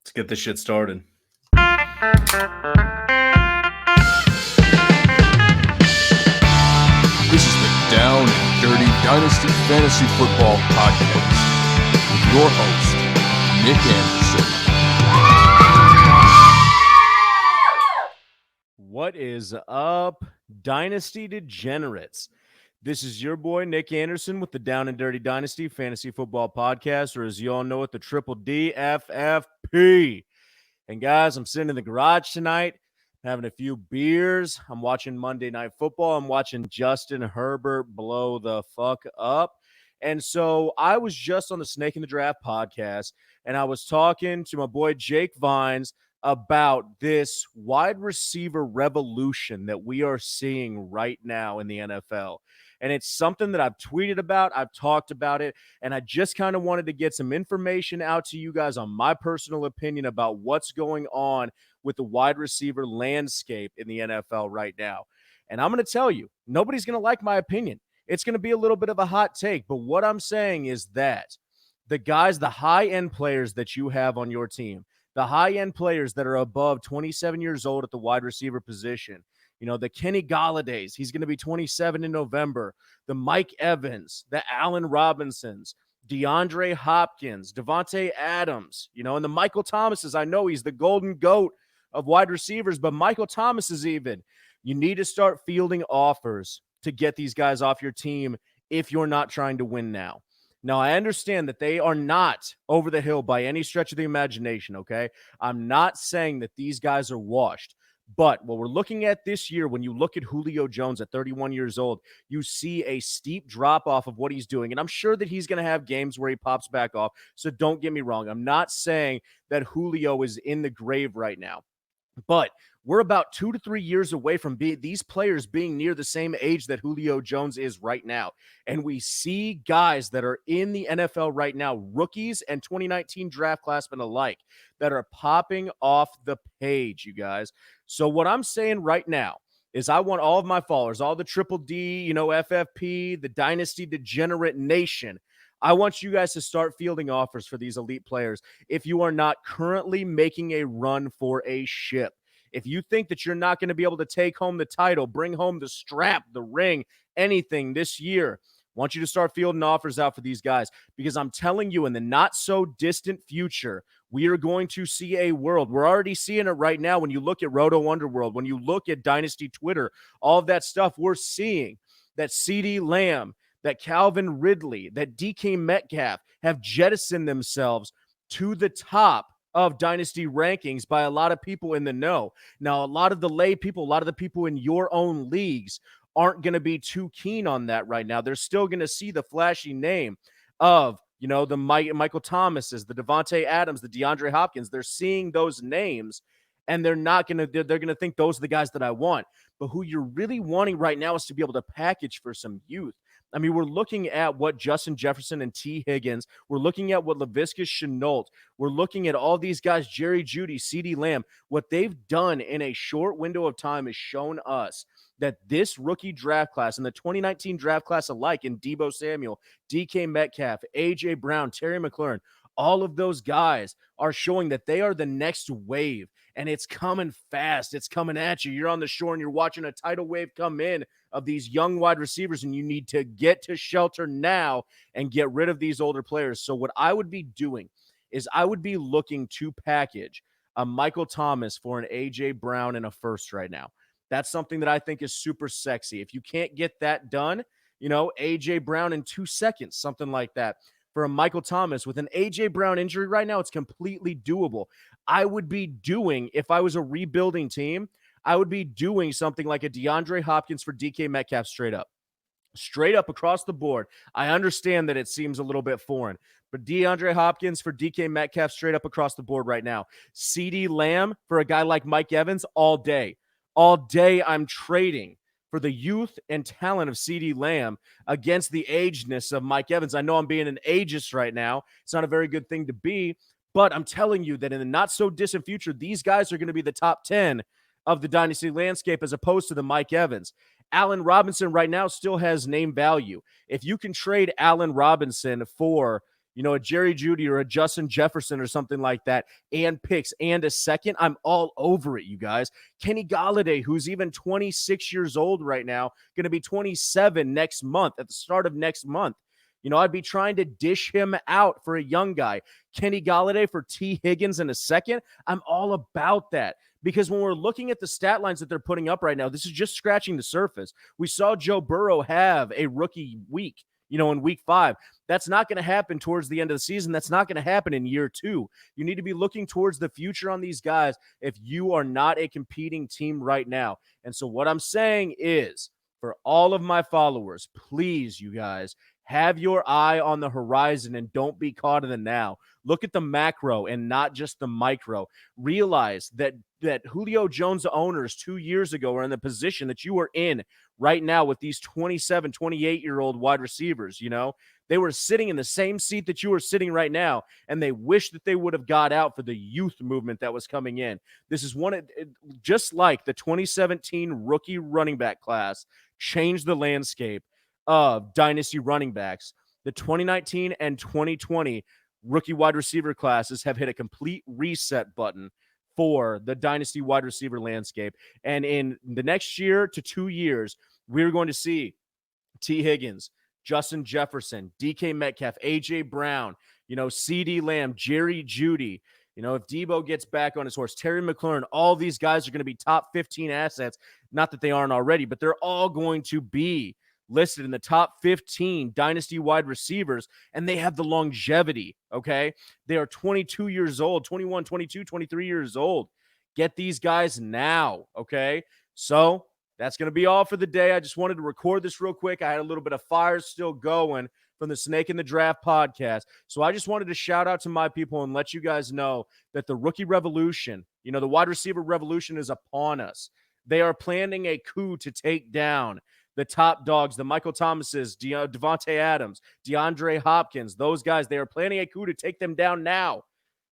Let's get this shit started. This is the Down and Dirty Dynasty Fantasy Football Podcast with your host, Nick Anderson. What is up, Dynasty degenerates? This is your boy, Nick Anderson, with the Down and Dirty Dynasty Fantasy Football Podcast, or as you all know it, the Triple DFFP. And guys, I'm sitting in the garage tonight, having a few beers. I'm watching Monday Night Football. I'm watching Justin Herbert blow the fuck up. And so I was just on the Snake in the Draft podcast, and I was talking to my boy Jake Vines about this wide receiver revolution that we are seeing right now in the NFL. And it's something that I've tweeted about, I've talked about it, and I just kind of wanted to get some information out to you guys on my personal opinion about what's going on with the wide receiver landscape in the NFL right now. And I'm going to tell you, nobody's going to like my opinion. It's going to be a little bit of a hot take, but what I'm saying is that the guys, the high-end players that you have on your team, the high-end players that are above 27 years old at the wide receiver position, you know, the Kenny Galladays, he's going to be 27 in November, the Mike Evans, the Allen Robinsons, DeAndre Hopkins, Devontae Adams, you know, and the Michael Thomases. I know he's the golden goat of wide receivers, but Michael Thomas is even. You need to start fielding offers to get these guys off your team if you're not trying to win now. Now, I understand that they are not over the hill by any stretch of the imagination, okay? I'm not saying that these guys are washed. But what we're looking at this year, when you look at Julio Jones at 31 years old, you see a steep drop-off of what he's doing. And I'm sure that he's going to have games where he pops back off. So don't get me wrong. I'm not saying that Julio is in the grave right now. But we're about 2 to 3 years away from these players being near the same age that Julio Jones is right now. And we see guys that are in the NFL right now, rookies and 2019 draft classmen alike, that are popping off the page, you guys. So what I'm saying right now is I want all of my followers, all the Triple D, you know, FFP, the Dynasty Degenerate Nation, I want you guys to start fielding offers for these elite players if you are not currently making a run for a ship. If you think that you're not going to be able to take home the title, bring home the strap, the ring, anything this year, I want you to start fielding offers out for these guys, because I'm telling you, in the not-so-distant future, we are going to see a world. We're already seeing it right now when you look at Roto Underworld, when you look at Dynasty Twitter, all of that stuff. We're seeing that CeeDee Lamb, that Calvin Ridley, that DK Metcalf have jettisoned themselves to the top of Dynasty rankings by a lot of people in the know. Now, a lot of the lay people, a lot of the people in your own leagues aren't going to be too keen on that right now. They're still going to see the flashy name of, you know, the Michael Thomases, the Devontae Adams, the DeAndre Hopkins. They're seeing those names, and they're going to think those are the guys that I want. But who you're really wanting right now is to be able to package for some youth. I mean, we're looking at what Justin Jefferson and T. Higgins, we're looking at what Laviska Shenault, we're looking at all these guys, Jerry Jeudy, CeeDee Lamb. What they've done in a short window of time has shown us that this rookie draft class and the 2019 draft class alike in Deebo Samuel, DK Metcalf, A.J. Brown, Terry McLaurin, all of those guys are showing that they are the next wave, and it's coming fast. It's coming at you. You're on the shore, and you're watching a tidal wave come in of these young wide receivers, and you need to get to shelter now and get rid of these older players. So what I would be doing is I would be looking to package a Michael Thomas for an A.J. Brown and a first right now. That's something that I think is super sexy. If you can't get that done, you know, A.J. Brown in 2 seconds, something like that. For a Michael Thomas with an A.J. Brown injury right now, it's completely doable. I would be doing, if I was a rebuilding team, I would be doing something like a DeAndre Hopkins for DK Metcalf straight up across the board. I understand that it seems a little bit foreign, but DeAndre Hopkins for DK Metcalf straight up across the board right now. CeeDee Lamb for a guy like Mike Evans all day. All day I'm trading for the youth and talent of CeeDee Lamb against the agedness of Mike Evans. I know I'm being an ageist right now. It's not a very good thing to be, but I'm telling you that in the not-so-distant future, these guys are going to be the top 10 of the Dynasty landscape as opposed to the Mike Evans. Allen Robinson right now still has name value. If you can trade Allen Robinson for, a Jerry Jeudy or a Justin Jefferson or something like that, and picks and a second, I'm all over it, you guys. Kenny Golladay, who's even 26 years old right now, going to be 27 next month, at the start of next month. I'd be trying to dish him out for a young guy. Kenny Golladay for T. Higgins in a second. I'm all about that. Because when we're looking at the stat lines that they're putting up right now, this is just scratching the surface. We saw Joe Burrow have a rookie week, in week 5. That's not going to happen towards the end of the season. That's not going to happen in year 2. You need to be looking towards the future on these guys if you are not a competing team right now. And so what I'm saying is, for all of my followers, please, you guys, have your eye on the horizon and don't be caught in the now. Look at the macro and not just the micro. Realize that Julio Jones owners 2 years ago are in the position that you are in right now with these 27, 28-year-old wide receivers. They were sitting in the same seat that you are sitting right now, and they wish that they would have got out for the youth movement that was coming in. This is just like the 2017 rookie running back class changed the landscape of dynasty running backs. The 2019 and 2020 rookie wide receiver classes have hit a complete reset button for the dynasty wide receiver landscape. And in the next year to 2 years, we're going to see T. Higgins, Justin Jefferson, DK Metcalf, AJ Brown, CD Lamb, Jerry Jeudy. If Debo gets back on his horse, Terry McLaurin, all these guys are going to be top 15 assets. Not that they aren't already, but they're all going to be listed in the top 15 dynasty wide receivers, and they have the longevity, okay? They are 22 years old, 21, 22, 23 years old. Get these guys now, okay? So that's going to be all for the day. I just wanted to record this real quick. I had a little bit of fire still going from the Snake in the Draft podcast. So I just wanted to shout out to my people and let you guys know that the rookie revolution, the wide receiver revolution is upon us. They are planning a coup to take down the top dogs, the Michael Thomases, Devontae Adams, DeAndre Hopkins, those guys. They are planning a coup to take them down now.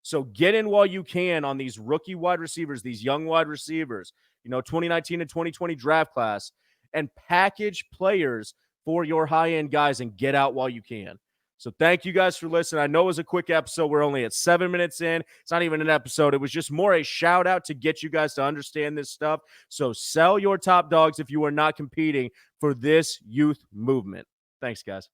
So get in while you can on these rookie wide receivers, these young wide receivers, 2019 and 2020 draft class, and package players for your high-end guys and get out while you can. So thank you guys for listening. I know it was a quick episode. We're only at 7 minutes in. It's not even an episode. It was just more a shout out to get you guys to understand this stuff. So sell your top dogs if you are not competing for this youth movement. Thanks, guys.